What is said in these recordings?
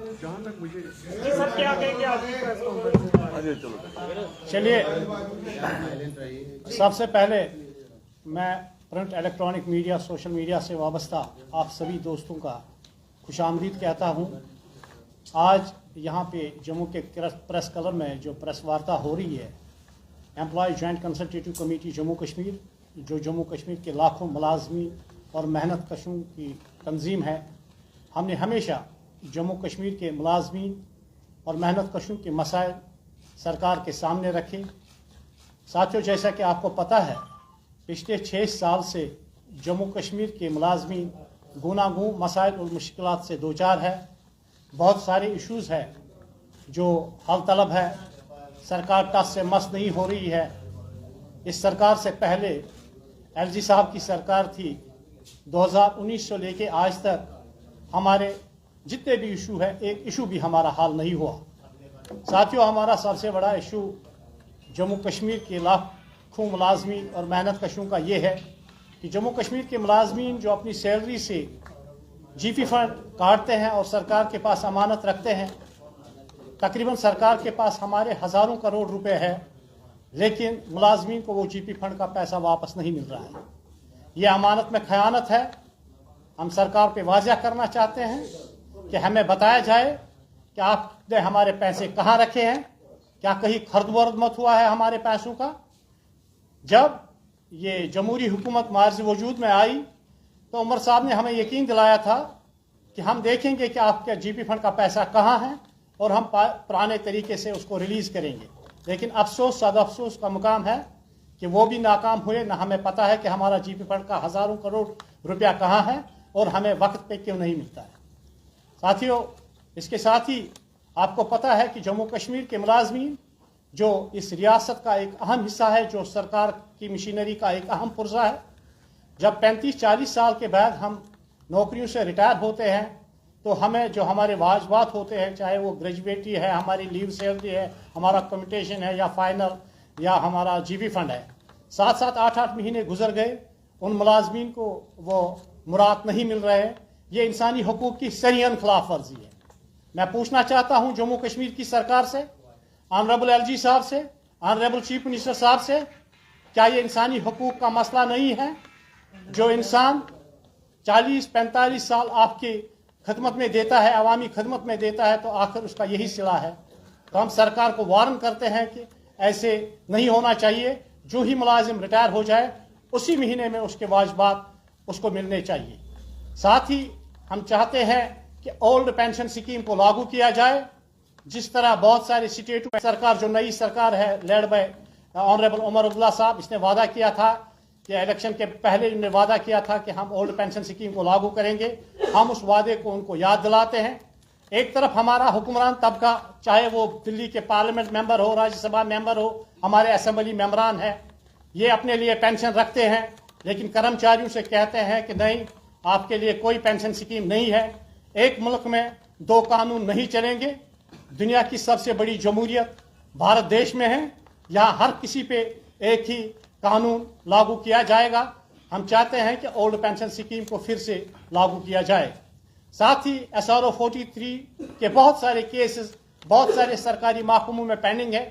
जहाँ तक मुझे सर क्या कहेंगे आपकी प्रेस कॉन्फ्रेंस? चलिए, सबसे पहले मैं print electronic media social media से वाबस्ता आप सभी दोस्तों का खुशामदीद कहता हूँ। आज यहाँ पे जम्मू के प्रेस क्लब में जो प्रेस वार्ता हो रही है, employ joint consultative committee Jammu Kashmir, जो जम्मू कश्मीर के लाखों मुलाजमीन और मेहनत कशों की तंजीम है, हमने हमेशा जम्मू कश्मीर के मुलाजमीन और मेहनत कशों के मसाइल सरकार के सामने रखे। साथियों, जैसा कि आपको पता है, पिछले 6 साल से जम्मू कश्मीर के मुलाजमीन गूनागूं मसाइल और मुश्किलात से दो चार है। बहुत सारे इश्यूज़ है जो हल तलब है। सरकार टस से मस नहीं हो रही है। इस सरकार से पहले एलजी साहब की सरकार थी। 2019 से लेके आज तक हमारे जितने भी इशू है, एक इशू भी हमारा हल नहीं हुआ। साथियों, हमारा सबसे बड़ा इशू जम्मू कश्मीर के लाखों मुलाजमीन और मेहनत कशों का ये है कि जम्मू कश्मीर के मुलाजमीन जो अपनी सैलरी से जीपी फंड काटते हैं और सरकार के पास अमानत रखते हैं। तकरीबन सरकार के पास हमारे हज़ारों करोड़ रुपए है, लेकिन मुलाजमीन को वो जीपी फंड का पैसा वापस नहीं मिल रहा है। ये अमानत में खयानत है। हम सरकार पे वाज़ह करना चाहते हैं कि हमें बताया जाए कि आपने हमारे पैसे कहाँ रखे हैं। क्या कहीं खर्द वर्द मत हुआ है हमारे पैसों का? जब ये जमहूरी हुकूमत मार्ज वजूद में आई तो उमर साहब ने हमें यकीन दिलाया था कि हम देखेंगे कि आपके जीपी फंड का पैसा कहाँ है और हम पुराने तरीके से उसको रिलीज़ करेंगे। लेकिन अफसोस, सद अफसोस का मुकाम है कि वो भी नाकाम हुए। ना हमें पता है कि हमारा जीपी फंड का हज़ारों करोड़ रुपया कहाँ है और हमें वक्त पे क्यों नहीं मिलता है। साथियों, इसके साथ ही आपको पता है कि जम्मू कश्मीर के मुलाजमीन जो इस रियासत का एक अहम हिस्सा है, जो सरकार की मशीनरी का एक अहम पुर्जा है। जब 35-40 साल के बाद हम नौकरियों से रिटायर होते हैं तो हमें जो हमारे वाजबात होते हैं, चाहे वो ग्रेजुएटी है, हमारी लीव सैलरी है, हमारा कम्यूटेशन है या फाइनल या हमारा जीपी फंड है, 7-7 8-8 महीने गुजर गए, उन मुलाजमीन को वो मुराद नहीं मिल रहे। ये इंसानी हकूक़ की सरीहन खिलाफ वर्जी है। मैं पूछना चाहता हूँ जम्मू कश्मीर की सरकार से, ऑनरेबल एलजी साहब से, ऑनरेबल चीफ मिनिस्टर साहब से, क्या ये इंसानी हकूक़ का मसला नहीं है? जो इंसान 40-45 साल आपकी खदमत में देता है, अवामी खदमत में देता है, तो आखिर उसका यही सिला है। तो हम सरकार को वार्न करते हैं कि ऐसे नहीं होना चाहिए। जो ही मुलाजिम रिटायर हो जाए उसी महीने में उसके वाजबात उसको मिलने चाहिए। साथ ही हम चाहते हैं कि ओल्ड पेंशन स्कीम को लागू किया जाए। जिस तरह बहुत सारे स्टेट सरकार, जो नई सरकार है led by honourable Omar Abdullah साहब, इसने वादा किया था कि इलेक्शन के पहले इन्होंने वादा किया था कि हम ओल्ड पेंशन स्कीम को लागू करेंगे। हम उस वादे को उनको याद दिलाते हैं। एक तरफ हमारा हुक्मरान तबका, चाहे वो दिल्ली के पार्लियामेंट मेंबर हो, राज्यसभा मेंबर हो, हमारे असेंबली मेंबरान हैं, ये अपने लिए पेंशन रखते हैं, लेकिन कर्मचारियों से कहते हैं कि नहीं, आपके लिए कोई पेंशन स्कीम नहीं है। एक मुल्क में 2 कानून नहीं चलेंगे। दुनिया की सबसे बड़ी जमहूरियत भारत देश में है। यहाँ हर किसी पे एक ही कानून लागू किया जाएगा। हम चाहते हैं कि ओल्ड पेंशन स्कीम को फिर से लागू किया जाए। साथ ही SRO 43 के बहुत सारे केसेस बहुत सारे सरकारी महकमों में पेंडिंग है।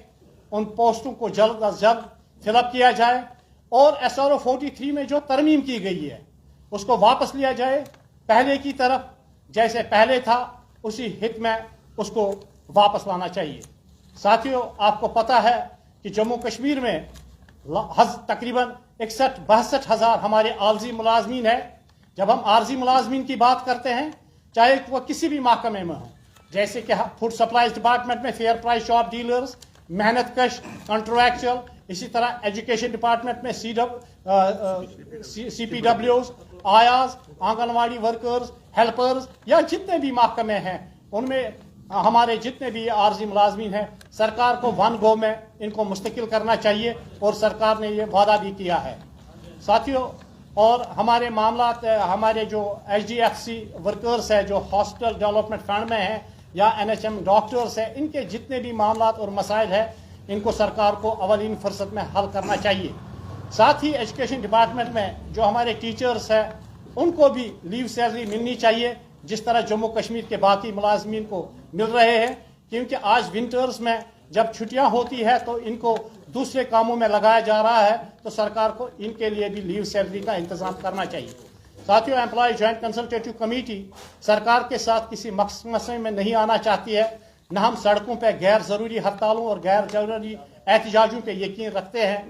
उन पोस्टों को जल्द अज जल्द फिलअप किया जाए और SRO 43 में जो तरमीम की गई है उसको वापस लिया जाए। पहले की तरफ जैसे पहले था उसी हित में उसको वापस लाना चाहिए। साथियों, आपको पता है कि जम्मू कश्मीर में तकरीबन 61-62 हज़ार हमारे आर्जी मुलाजमीन है। जब हम आर्जी मुलाजमीन की बात करते हैं, चाहे वह किसी भी महकमे में हो, जैसे कि फूड सप्लाईज डिपार्टमेंट में फेयर प्राइस शॉप डीलर्स, मेहनत कश, कॉन्ट्रैक्चुअल, इसी तरह एजुकेशन डिपार्टमेंट में CPWs, आयाज, आंगनवाड़ी वर्कर्स, हेल्पर्स या जितने भी महकमे हैं, उनमें हमारे जितने भी आर्जी मुलाजमीन हैं, सरकार को वन गो में इनको मुस्तकिल करना चाहिए और सरकार ने ये वादा भी किया है। साथियों, और हमारे मामलात, हमारे जो HDFC वर्कर्स है, जो हॉस्पिटल डेवलपमेंट फंड में है या NHM डॉक्टर्स है, इनके जितने भी मामलात और मसाइल है, इनको सरकार को अवलीन फुर्सत में हल करना चाहिए। साथ ही एजुकेशन डिपार्टमेंट में जो हमारे टीचर्स हैं उनको भी लीव सैलरी मिलनी चाहिए, जिस तरह जम्मू कश्मीर के बाकी मुलाजमीन को मिल रहे हैं, क्योंकि आज विंटर्स में जब छुट्टियां होती है तो इनको दूसरे कामों में लगाया जा रहा है, तो सरकार को इनके लिए भी लीव सैलरी का इंतजाम करना चाहिए। साथियों, एम्प्लॉय जॉइंट कंसल्टेटिव कमेटी सरकार के साथ किसी मसले में नहीं आना चाहती है, न हम सड़कों पर गैर जरूरी हड़तालों और गैर जरूरी एहतजाजों पे यकीन रखते हैं,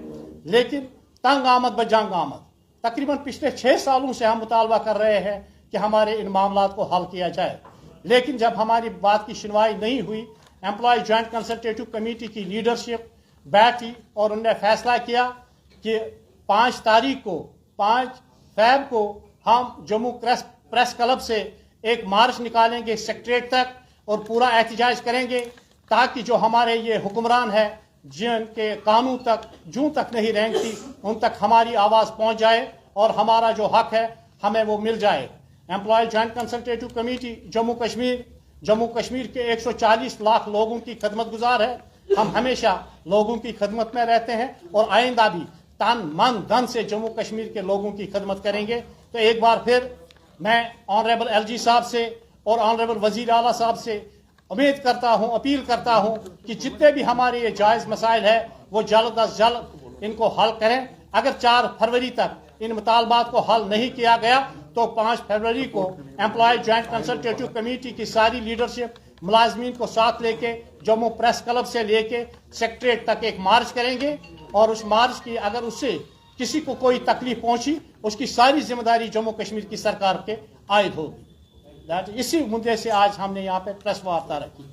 लेकिन तंग आमद बजंग आमद तकरीबन पिछले 6 सालों से हम मुतालबा कर रहे हैं कि हमारे इन मामलों को हल किया जाए, लेकिन जब हमारी बात की सुनवाई नहीं हुई, एम्प्लॉय जॉइंट कंसल्टेटिव कमेटी की लीडरशिप बैठी और उन्होंने फैसला किया कि 5 तारीख को 5 फरवरी को हम जम्मू प्रेस क्लब से एक मार्च निकालेंगे सेक्रेटरीट तक और पूरा एहतजाज करेंगे, ताकि जो हमारे ये हुक्मरान है जिनके कानून तक जूं तक नहीं रेंगती उन तक हमारी आवाज़ पहुंच जाए और हमारा जो हक है हमें वो मिल जाए। Employ joint consultative committee Jammu Kashmir के 140 लाख लोगों की खदमत गुजार है। हम हमेशा लोगों की खदमत में रहते हैं और आइंदा भी तन मन धन से जम्मू कश्मीर के लोगों की खदमत करेंगे। तो एक बार फिर मैं ऑनरेबल LG साहब से और ऑनरेबल वजीर आला साहब से उम्मीद करता हूं, अपील करता हूं कि जितने भी हमारे ये जायज़ मसाइल है वो जल्द अज जल्द इनको हल करें। अगर 4 फरवरी तक इन मुतालबात को हल नहीं किया गया तो 5 फरवरी को एम्प्लॉय जॉइंट कंसल्टेटिव कमेटी की सारी लीडरशिप मुलाजमीन को साथ लेके जम्मू प्रेस क्लब से लेके सेक्रेटरीट तक एक मार्च करेंगे, और उस मार्च की अगर उससे किसी को कोई तकलीफ पहुंची उसकी सारी जिम्मेदारी जम्मू कश्मीर की सरकार के आयद होगी। इसी मुद्दे से आज हमने यहाँ पे प्रेस वार्ता रखी।